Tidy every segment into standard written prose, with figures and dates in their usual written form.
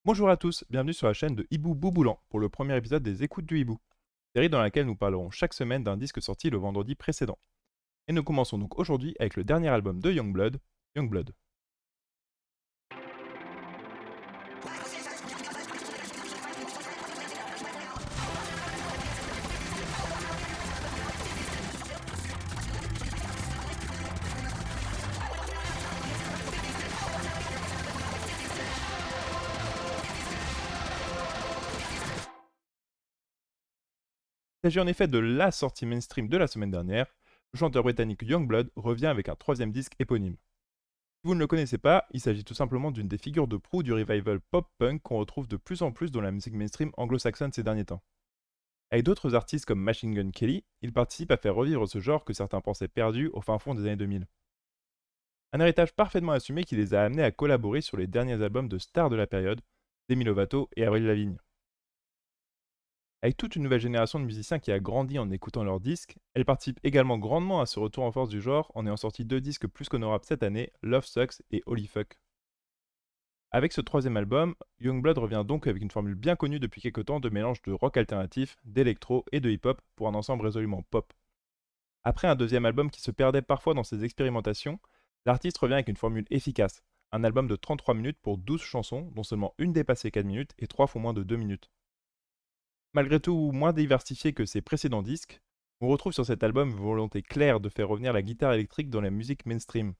Bonjour à tous, bienvenue sur la chaîne de Hibou Bouboulan pour le premier épisode des Écoutes du Hibou, série dans laquelle nous parlerons chaque semaine d'un disque sorti le vendredi précédent. Et nous commençons donc aujourd'hui avec le dernier album de Youngblood, Youngblood. Il s'agit en effet de la sortie mainstream de la semaine dernière. Le chanteur britannique Youngblood revient avec un troisième disque éponyme. Si vous ne le connaissez pas, il s'agit tout simplement d'une des figures de proue du revival pop-punk qu'on retrouve de plus en plus dans la musique mainstream anglo-saxonne ces derniers temps. Avec d'autres artistes comme Machine Gun Kelly, il participe à faire revivre ce genre que certains pensaient perdu au fin fond des années 2000. Un héritage parfaitement assumé qui les a amenés à collaborer sur les derniers albums de stars de la période, Demi Lovato et Avril Lavigne. Avec toute une nouvelle génération de musiciens qui a grandi en écoutant leurs disques, elle participe également grandement à ce retour en force du genre en ayant sorti deux disques plus qu'honorables cette année, Love Sucks et Holy Fuck. Avec ce troisième album, Youngblood revient donc avec une formule bien connue depuis quelques temps de mélange de rock alternatif, d'électro et de hip-hop pour un ensemble résolument pop. Après un deuxième album qui se perdait parfois dans ses expérimentations, l'artiste revient avec une formule efficace, un album de 33 minutes pour 12 chansons, dont seulement une dépasse les 4 minutes et 3 font moins de 2 minutes. Malgré tout moins diversifié que ses précédents disques, on retrouve sur cet album une volonté claire de faire revenir la guitare électrique dans la musique mainstream,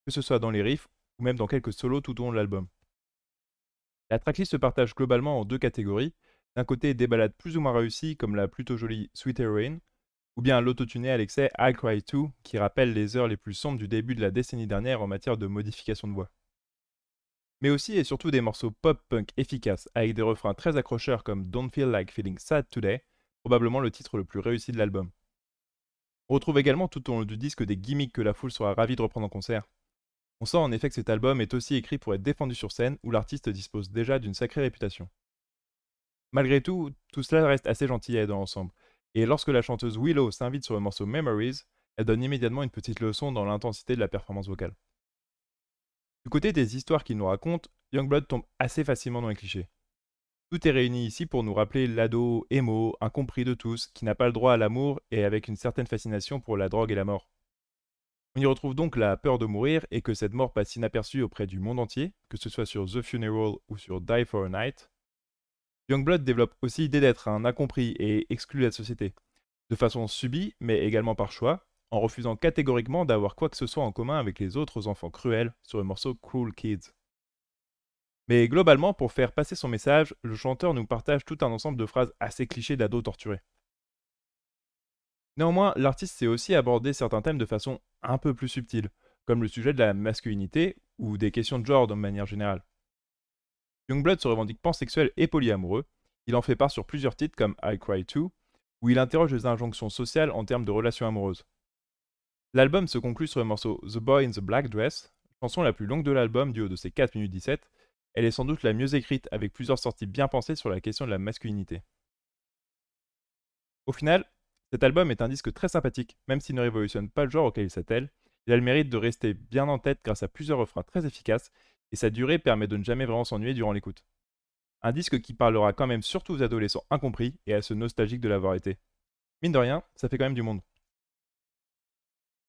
que ce soit dans les riffs ou même dans quelques solos tout au long de l'album. La tracklist se partage globalement en deux catégories, d'un côté des ballades plus ou moins réussies comme la plutôt jolie Sweet Heroine, ou bien l'autotuné à l'excès I Cry Too, qui rappelle les heures les plus sombres du début de la décennie dernière en matière de modification de voix. Mais aussi et surtout des morceaux pop-punk efficaces, avec des refrains très accrocheurs comme Don't Feel Like Feeling Sad Today, probablement le titre le plus réussi de l'album. On retrouve également tout au long du disque des gimmicks que la foule sera ravie de reprendre en concert. On sent en effet que cet album est aussi écrit pour être défendu sur scène, où l'artiste dispose déjà d'une sacrée réputation. Malgré tout, tout cela reste assez gentil dans l'ensemble, et lorsque la chanteuse Willow s'invite sur le morceau Memories, elle donne immédiatement une petite leçon dans l'intensité de la performance vocale. Du côté des histoires qu'il nous raconte, Youngblood tombe assez facilement dans les clichés. Tout est réuni ici pour nous rappeler l'ado émo, incompris de tous, qui n'a pas le droit à l'amour et avec une certaine fascination pour la drogue et la mort. On y retrouve donc la peur de mourir et que cette mort passe inaperçue auprès du monde entier, que ce soit sur The Funeral ou sur Die for a Night. Youngblood développe aussi l'idée d'être un incompris et exclu de la société, de façon subie mais également par choix, en refusant catégoriquement d'avoir quoi que ce soit en commun avec les autres enfants cruels sur le morceau Cruel Kids. Mais globalement, pour faire passer son message, le chanteur nous partage tout un ensemble de phrases assez clichés d'ados torturés. Néanmoins, l'artiste sait aussi aborder certains thèmes de façon un peu plus subtile, comme le sujet de la masculinité ou des questions de genre de manière générale. Youngblood se revendique pansexuel et polyamoureux, il en fait part sur plusieurs titres comme I Cry Too, où il interroge les injonctions sociales en termes de relations amoureuses. L'album se conclut sur le morceau The Boy in the Black Dress, chanson la plus longue de l'album du haut de ses 4 minutes 17. Elle est sans doute la mieux écrite avec plusieurs sorties bien pensées sur la question de la masculinité. Au final, cet album est un disque très sympathique, même s'il ne révolutionne pas le genre auquel il s'attelle. Il a le mérite de rester bien en tête grâce à plusieurs refrains très efficaces, et sa durée permet de ne jamais vraiment s'ennuyer durant l'écoute. Un disque qui parlera quand même surtout aux adolescents incompris et à ceux nostalgiques de l'avoir été. Mine de rien, ça fait quand même du monde.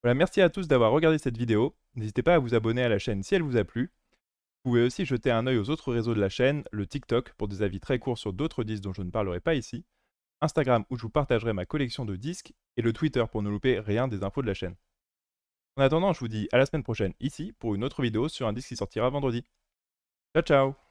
Voilà, merci à tous d'avoir regardé cette vidéo. N'hésitez pas à vous abonner à la chaîne si elle vous a plu. Vous pouvez aussi jeter un œil aux autres réseaux de la chaîne, le TikTok pour des avis très courts sur d'autres disques dont je ne parlerai pas ici, Instagram où je vous partagerai ma collection de disques, et le Twitter pour ne louper rien des infos de la chaîne. En attendant, je vous dis à la semaine prochaine ici pour une autre vidéo sur un disque qui sortira vendredi. Ciao ciao!